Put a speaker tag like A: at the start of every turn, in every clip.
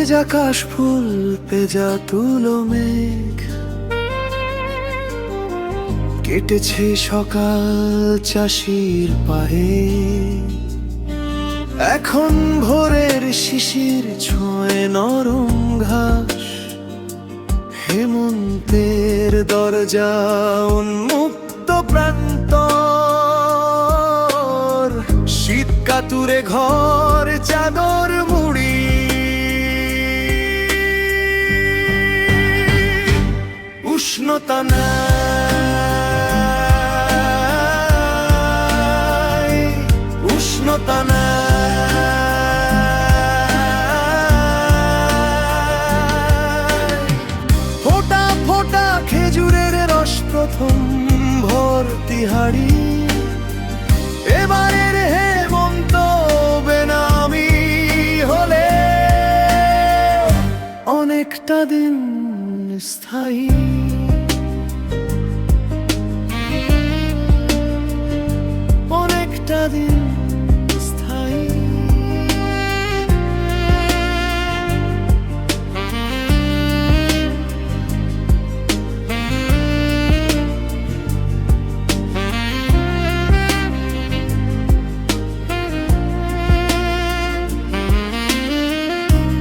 A: ভেজা কাশ ফুল পেজা তুলো মেঘ, কেটেছে সকাল চাষির পায়ে। এখন ভোরের শিশির ছোঁয়ে নরম ঘাস, হেমন্তের দরজা উন্মুক্ত প্রান্তর। শীত কাতুরে ঘর চাদর মুড়ি, উষ্ণতা নাই, উষ্ণতা নাই। ফোটা ফোটা খেজুরের রস প্রথম ভর্তি হাড়ি, এবারের হেমন্ত বেনামি হলে অনেকটা দিন স্থায়ী। অনেকটা দিন স্থায়ী।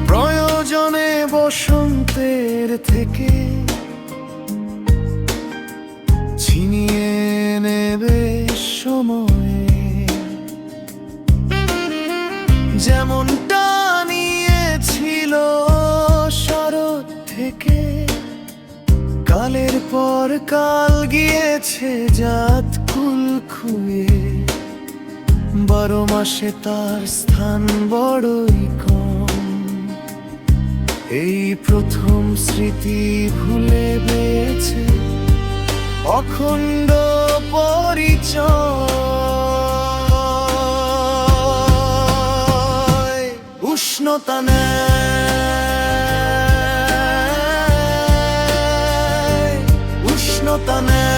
A: প্রয়োজনে বসন্তের থেকে ছিনিয়ে নেবে সময়, যেমনটা নিয়েছিল শরৎ থেকে। কালের পর কাল গিয়েছে জাত কুল খুয়ে, 12 মাসে তার স্থান বড়ই কম। এই প্রথম স্মৃতি ভুলে বেছে অখণ্ড পরিচয়। উষ্ণতা নেই, উষ্ণতা নেই।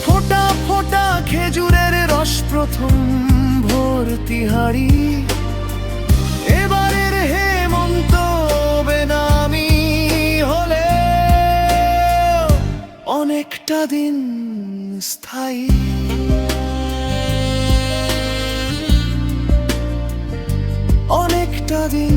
A: ফোটা ফোটা খেজুরের রস প্রথম ভর্তি হাড়ি, এবারের হেমন্ত বেনামি হলে অনেকটা দিন স্থায়ী। অনেকটা দিন